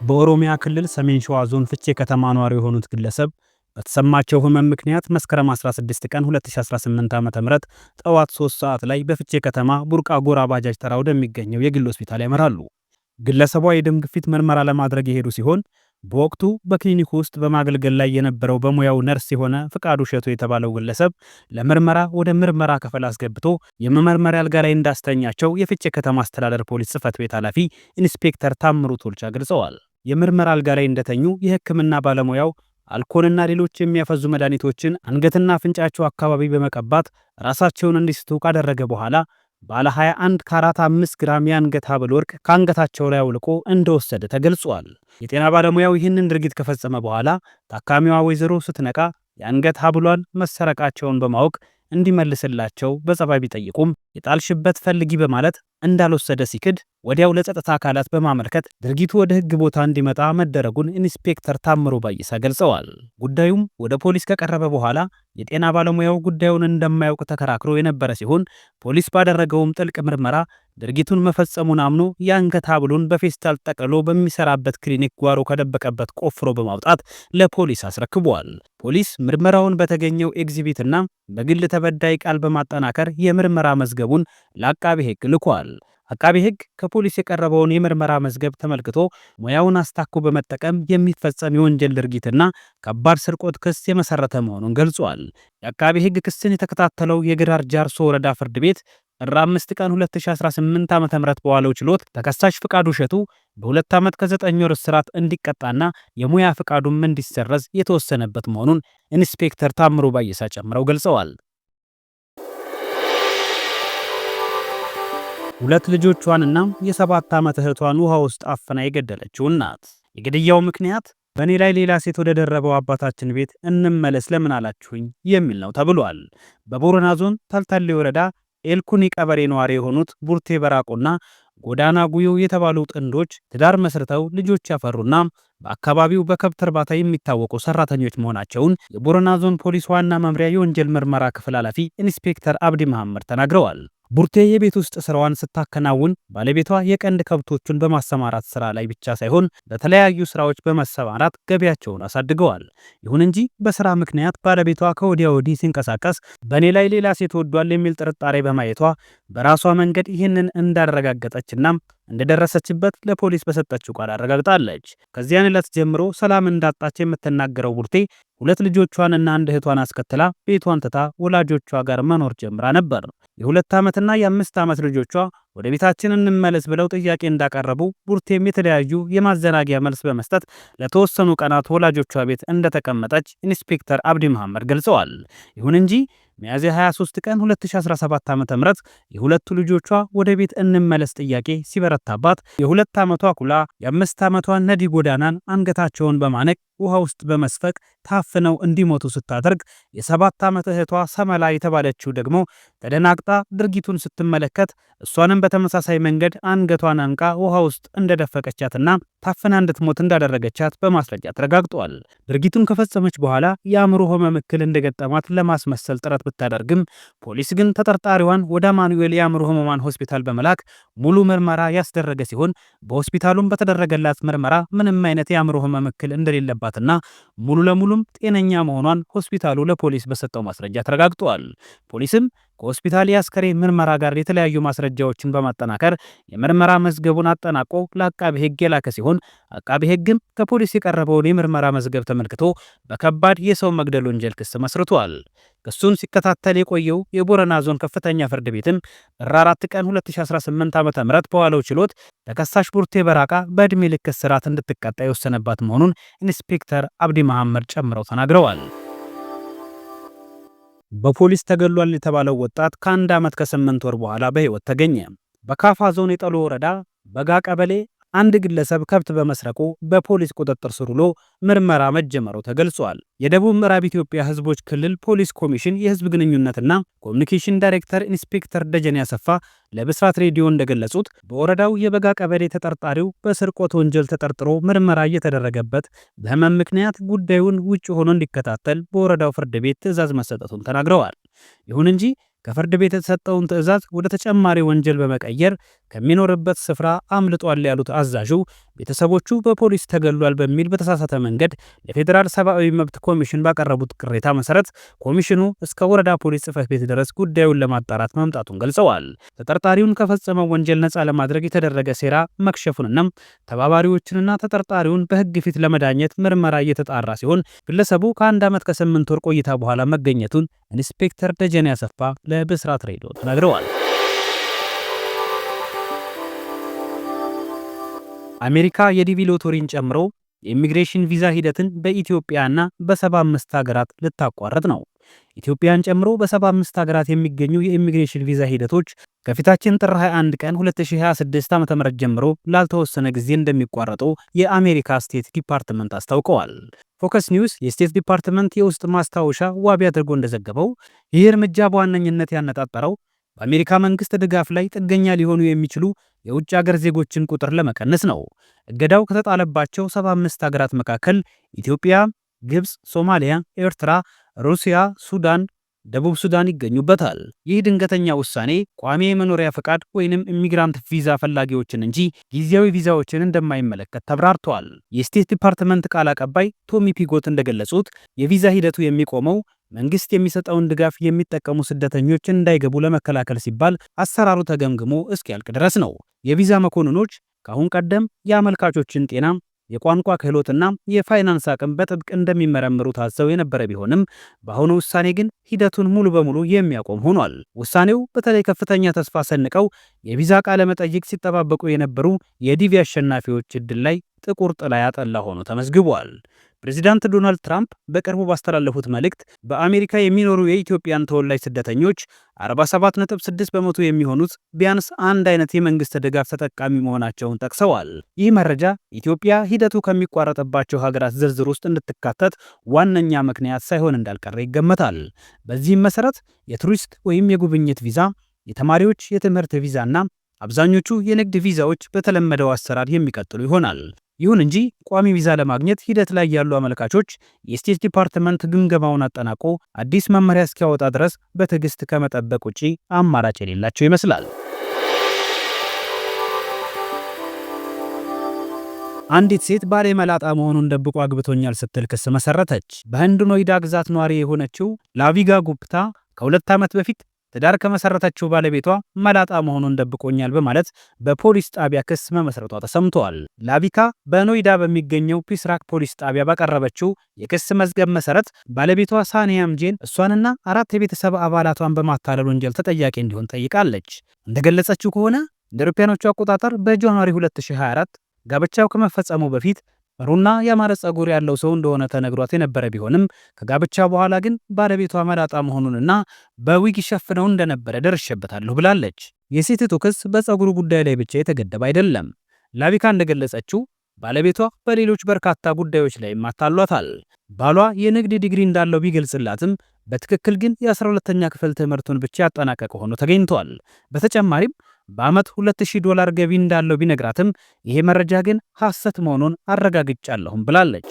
በኦሮሚያ ክልል ሰሜን ሸዋ ዞን ፍቼ ከተማ ነዋሪ የሆኑት ግለሰብ በተሰማቸው ህመም ምክንያት መስከረም 16 ቀን 2018 ዓ.ም ጠዋት 3 ሰዓት ላይ በፍቼ ከተማ ቡርቃ ጎራ ባጃጅ ተራ ወደሚገኘው የግል ሆስፒታል ያመራሉ። ግለሰቧ የደም ግፊት ምርመራ ለማድረግ የሄዱ ሲሆን በወቅቱ በክሊኒኩ ውስጥ በማገልገል ላይ የነበረው በሙያው ነርስ የሆነ ፍቃዱ ሸቱ የተባለው ግለሰብ ለምርመራ ወደ ምርመራ ክፍል አስገብቶ የመመርመሪያ አልጋ ላይ እንዳስተኛቸው የፍቼ ከተማ አስተዳደር ፖሊስ ጽሕፈት ቤት ኃላፊ ኢንስፔክተር ታምሩ ቶልቻ ገልጸዋል። የምርመራ አልጋ ላይ እንደተኙ የህክምና ባለሙያው አልኮልና ሌሎች የሚያፈዙ መድኃኒቶችን አንገትና አፍንጫቸው አካባቢ በመቀባት ራሳቸውን እንዲስቱ ካደረገ በኋላ ባለ 21 ካራት 5 ግራም የአንገት ሐብል ወርቅ ከአንገታቸው ላይ አውልቆ እንደወሰደ ተገልጿል። የጤና ባለሙያው ይህንን ድርጊት ከፈጸመ በኋላ ታካሚዋ ወይዘሮ ስትነቃ የአንገት ሐብሏን መሰረቃቸውን በማወቅ እንዲመልስላቸው በጸባይ ቢጠይቁም የጣልሽበት ፈልጊ በማለት እንዳልወሰደ ሲክድ ወዲያው ለጸጥታ አካላት በማመልከት ድርጊቱ ወደ ህግ ቦታ እንዲመጣ መደረጉን ኢንስፔክተር ታምሩ ባይሳ ገልጸዋል። ጉዳዩም ወደ ፖሊስ ከቀረበ በኋላ የጤና ባለሙያው ጉዳዩን እንደማያውቅ ተከራክሮ የነበረ ሲሆን ፖሊስ ባደረገውም ጥልቅ ምርመራ ድርጊቱን መፈጸሙን አምኖ የአንገት ሐብሉን በፌስታል ጠቅልሎ በሚሰራበት ክሊኒክ ጓሮ ከደበቀበት ቆፍሮ በማውጣት ለፖሊስ አስረክቧል። ፖሊስ ምርመራውን በተገኘው ኤግዚቢትና በግል ተበዳይ ቃል በማጠናከር የምርመራ መዝገቡን ለአቃቤ ህግ ልኳል። አቃቤ ህግ ከፖሊስ የቀረበውን የምርመራ መዝገብ ተመልክቶ ሙያውን አስታኮ በመጠቀም የሚፈጸም የወንጀል ድርጊትና ከባድ ስርቆት ክስ የመሰረተ መሆኑን ገልጿል። የአቃቤ ህግ ክስን የተከታተለው የግራር ጃርሶ ወረዳ ፍርድ ቤት ጥር 5 ቀን 2018 ዓ.ም በዋለው ችሎት ተከሳሽ ፍቃዱ ሸቱ በ2 ዓመት ከ9 ወር እስራት እንዲቀጣና የሙያ ፍቃዱም እንዲሰረዝ የተወሰነበት መሆኑን ኢንስፔክተር ታምሩ ባይሳ ጨምረው ገልጸዋል። ሁለት ልጆቿንና የ7 ዓመት እህቷን ውሃ ውስጥ አፍና የገደለችው እናት የግድያው ምክንያት በእኔ ላይ ሌላ ሴት ወደ ደረበው አባታችን ቤት እንመለስ ለምን አላችሁኝ የሚል ነው ተብሏል። በቦረና ዞን ተልተሌ ወረዳ ኤልኩኒ ቀበሌ ነዋሪ የሆኑት ቡርቴ በራቆና ጎዳና ጉዮ የተባሉ ጥንዶች ትዳር መስርተው ልጆች ያፈሩና በአካባቢው በከብት እርባታ የሚታወቁ ሰራተኞች መሆናቸውን የቦረና ዞን ፖሊስ ዋና መምሪያ የወንጀል ምርመራ ክፍል ኃላፊ ኢንስፔክተር አብዲ መሐመድ ተናግረዋል። ቡርቴ የቤት ውስጥ ስራዋን ስታከናውን ባለቤቷ የቀንድ ከብቶቹን በማሰማራት ስራ ላይ ብቻ ሳይሆን በተለያዩ ስራዎች በመሰማራት ገቢያቸውን አሳድገዋል። ይሁን እንጂ በስራ ምክንያት ባለቤቷ ከወዲያ ወዲህ ሲንቀሳቀስ በእኔ ላይ ሌላ ሴት ወዷል የሚል ጥርጣሬ በማየቷ በራሷ መንገድ ይህንን እንዳረጋገጠችና እንደደረሰችበት ለፖሊስ በሰጠችው ቃል አረጋግጣለች። ከዚያን ዕለት ጀምሮ ሰላም እንዳጣች የምትናገረው ቡርቴ ሁለት ልጆቿንና አንድ እህቷን አስከትላ ቤቷን ትታ ወላጆቿ ጋር መኖር ጀምራ ነበር። የ2 ዓመትና የ5 ዓመት ልጆቿ ወደ ቤታችን እንመለስ ብለው ጥያቄ እንዳቀረቡ ቡርቴም የተለያዩ የማዘናጊያ መልስ በመስጠት ለተወሰኑ ቀናት ወላጆቿ ቤት እንደተቀመጠች ኢንስፔክተር አብዲ መሐመድ ገልጸዋል። ይሁን እንጂ ሚያዝያ 23 ቀን 2017 ዓ.ም የሁለቱ ልጆቿ ወደ ቤት እንመለስ ጥያቄ ሲበረታባት የ2 ዓመቷ ኩላ የ5 ዓመቷ ነዲ ጎዳናን አንገታቸውን በማነቅ ውሃ ውስጥ በመስፈቅ ታፍነው እንዲሞቱ ስታደርግ የ7 ዓመት እህቷ ሰመላ የተባለችው ደግሞ ተደናግጣ ድርጊቱን ስትመለከት እሷንም በተመሳሳይ መንገድ አንገቷን አንቃ ውሃ ውስጥ እንደደፈቀቻትና ታፍና እንድትሞት እንዳደረገቻት በማስረጃ ተረጋግጧል። ድርጊቱን ከፈጸመች በኋላ የአእምሮ ህመም እክል እንደገጠማት ለማስመሰል ጥረት ብታደርግም ፖሊስ ግን ተጠርጣሪዋን ወደ አማኑኤል የአእምሮ ህሙማን ሆስፒታል በመላክ ሙሉ ምርመራ ያስደረገ ሲሆን በሆስፒታሉም በተደረገላት ምርመራ ምንም አይነት የአእምሮ ህመም እክል እንደሌለባትና ሙሉ ለሙሉም ጤነኛ መሆኗን ሆስፒታሉ ለፖሊስ በሰጠው ማስረጃ ተረጋግጧል። ፖሊስም ከሆስፒታል የአስከሬን ምርመራ ጋር የተለያዩ ማስረጃዎችን በማጠናከር የምርመራ መዝገቡን አጠናቆ ለአቃቢ ህግ የላከ ሲሆን አቃቢ ህግም ከፖሊስ የቀረበውን የምርመራ መዝገብ ተመልክቶ በከባድ የሰው መግደል ወንጀል ክስ መስርቷል። ክሱን ሲከታተል የቆየው የቦረና ዞን ከፍተኛ ፍርድ ቤትም ጥር 4 ቀን 2018 ዓ.ም በዋለው ችሎት ተከሳሽ ቡርቴ በራቃ በዕድሜ ልክ እስራት እንድትቀጣ የወሰነባት መሆኑን ኢንስፔክተር አብዲ መሐመድ ጨምረው ተናግረዋል። በፖሊስ ተገሏል የተባለው ወጣት ከ1 ዓመት ከ8 ወር በኋላ በህይወት ተገኘ። በካፋ ዞን የጠሎ ወረዳ በጋ ቀበሌ አንድ ግለሰብ ከብት በመስረቁ በፖሊስ ቁጥጥር ስር ውሎ ምርመራ መጀመሩ ተገልጿል። የደቡብ ምዕራብ ኢትዮጵያ ህዝቦች ክልል ፖሊስ ኮሚሽን የህዝብ ግንኙነትና ኮሚኒኬሽን ዳይሬክተር ኢንስፔክተር ደጀኔ አሰፋ ለብስራት ሬዲዮ እንደገለጹት በወረዳው የበጋ ቀበሌ ተጠርጣሪው በስርቆት ወንጀል ተጠርጥሮ ምርመራ እየተደረገበት በህመም ምክንያት ጉዳዩን ውጭ ሆኖ እንዲከታተል በወረዳው ፍርድ ቤት ትዕዛዝ መሰጠቱን ተናግረዋል። ይሁን እንጂ ከፍርድ ቤት የተሰጠውን ትዕዛዝ ወደ ተጨማሪ ወንጀል በመቀየር ከሚኖርበት ስፍራ አምልጧል ያሉት አዛዡ ቤተሰቦቹ በፖሊስ ተገሏል በሚል በተሳሳተ መንገድ ለፌዴራል ሰብአዊ መብት ኮሚሽን ባቀረቡት ቅሬታ መሰረት ኮሚሽኑ እስከ ወረዳ ፖሊስ ጽሕፈት ቤት ድረስ ጉዳዩን ለማጣራት መምጣቱን ገልጸዋል። ተጠርጣሪውን ከፈጸመው ወንጀል ነፃ ለማድረግ የተደረገ ሴራ መክሸፉንና ተባባሪዎችንና ተጠርጣሪውን በሕግ ፊት ለመዳኘት ምርመራ እየተጣራ ሲሆን ግለሰቡ ከ1 ዓመት ከ8 ወር ቆይታ በኋላ መገኘቱን ኢንስፔክተር ደጀኔ አሰፋ ለብስራት ሬዲዮ ተናግረዋል። አሜሪካ የዲቪ ሎተሪን ጨምሮ የኢሚግሬሽን ቪዛ ሂደትን በኢትዮጵያና በ75 ሀገራት ልታቋርጥ ነው። ኢትዮጵያን ጨምሮ በ75 ሀገራት የሚገኙ የኢሚግሬሽን ቪዛ ሂደቶች ከፊታችን ጥር 21 ቀን 2026 ዓ.ም ጀምሮ ላልተወሰነ ጊዜ እንደሚቋረጡ የአሜሪካ ስቴት ዲፓርትመንት አስታውቀዋል። ፎከስ ኒውስ የስቴት ዲፓርትመንት የውስጥ ማስታወሻ ዋቢ አድርጎ እንደዘገበው ይህ እርምጃ በዋነኝነት ያነጣጠረው በአሜሪካ መንግስት ድጋፍ ላይ ጥገኛ ሊሆኑ የሚችሉ የውጭ ሀገር ዜጎችን ቁጥር ለመቀነስ ነው። እገዳው ከተጣለባቸው 75 ሀገራት መካከል ኢትዮጵያ፣ ግብፅ፣ ሶማሊያ፣ ኤርትራ፣ ሩሲያ፣ ሱዳን፣ ደቡብ ሱዳን ይገኙበታል። ይህ ድንገተኛ ውሳኔ ቋሚ የመኖሪያ ፈቃድ ወይንም ኢሚግራንት ቪዛ ፈላጊዎችን እንጂ ጊዜያዊ ቪዛዎችን እንደማይመለከት ተብራርተዋል። የስቴት ዲፓርትመንት ቃል አቀባይ ቶሚ ፒጎት እንደገለጹት የቪዛ ሂደቱ የሚቆመው መንግስት የሚሰጠውን ድጋፍ የሚጠቀሙ ስደተኞችን እንዳይገቡ ለመከላከል ሲባል አሰራሩ ተገምግሞ እስኪያልቅ ድረስ ነው። የቪዛ መኮንኖች ከአሁን ቀደም የአመልካቾችን ጤና፣ የቋንቋ ክህሎትና የፋይናንስ አቅም በጥብቅ እንደሚመረምሩ ታዘው የነበረ ቢሆንም በአሁኑ ውሳኔ ግን ሂደቱን ሙሉ በሙሉ የሚያቆም ሆኗል። ውሳኔው በተለይ ከፍተኛ ተስፋ ሰንቀው የቪዛ ቃለ መጠይቅ ሲጠባበቁ የነበሩ የዲቪ አሸናፊዎች እድል ላይ ጥቁር ጥላ ያጠላ ሆኖ ተመዝግቧል። ፕሬዚዳንት ዶናልድ ትራምፕ በቅርቡ ባስተላለፉት መልእክት በአሜሪካ የሚኖሩ የኢትዮጵያን ተወላጅ ስደተኞች 47.6 በመቶ የሚሆኑት ቢያንስ አንድ አይነት የመንግስት ድጋፍ ተጠቃሚ መሆናቸውን ጠቅሰዋል። ይህ መረጃ ኢትዮጵያ ሂደቱ ከሚቋረጥባቸው ሀገራት ዝርዝር ውስጥ እንድትካተት ዋነኛ ምክንያት ሳይሆን እንዳልቀረ ይገመታል። በዚህም መሰረት የቱሪስት ወይም የጉብኝት ቪዛ፣ የተማሪዎች የትምህርት ቪዛና አብዛኞቹ የንግድ ቪዛዎች በተለመደው አሰራር የሚቀጥሉ ይሆናል። ይሁን እንጂ ቋሚ ቪዛ ለማግኘት ሂደት ላይ ያሉ አመልካቾች የስቴት ዲፓርትመንት ግምገማውን አጠናቆ አዲስ መመሪያ እስኪያወጣ ድረስ በትዕግስት ከመጠበቅ ውጪ አማራጭ የሌላቸው ይመስላል። አንዲት ሴት ባሌ መላጣ መሆኑን ደብቆ አግብቶኛል ስትል ክስ መሰረተች። በህንድ ኖይዳ ግዛት ነዋሪ የሆነችው ላቪጋ ጉፕታ ከ2 ዓመት በፊት ትዳር ከመሰረተችው ባለቤቷ መላጣ መሆኑን ደብቆኛል በማለት በፖሊስ ጣቢያ ክስ መመስረቷ ተሰምቷል። ላቪካ በኖይዳ በሚገኘው ፒስራክ ፖሊስ ጣቢያ ባቀረበችው የክስ መዝገብ መሰረት ባለቤቷ ሳኒያም ጄን እሷንና 4 የቤተሰብ አባላቷን በማታለል ወንጀል ተጠያቂ እንዲሆን ጠይቃለች። እንደገለጸችው ከሆነ እንደ አውሮፓውያኖቹ አቆጣጠር በጃንዋሪ 2024 ጋብቻው ከመፈጸሙ በፊት ጥሩና ያማረ ጸጉር ያለው ሰው እንደሆነ ተነግሯት የነበረ ቢሆንም ከጋብቻ በኋላ ግን ባለቤቷ መላጣ መሆኑንና በዊግ ሸፍነው እንደነበረ ደርሼበታለሁ ብላለች። የሴቲቱ ክስ በጸጉሩ ጉዳይ ላይ ብቻ የተገደበ አይደለም። ላቪካ እንደገለጸችው ባለቤቷ በሌሎች በርካታ ጉዳዮች ላይ ማታሏታል። ባሏ የንግድ ዲግሪ እንዳለው ቢገልጽላትም በትክክል ግን የ12ኛ ክፍል ትምህርቱን ብቻ ያጠናቀቀ ሆኖ ተገኝቷል። በተጨማሪም በአመት $2000 ገቢ እንዳለው ቢነግራትም ይሄ መረጃ ግን ሐሰት መሆኑን አረጋግጫለሁም ብላለች።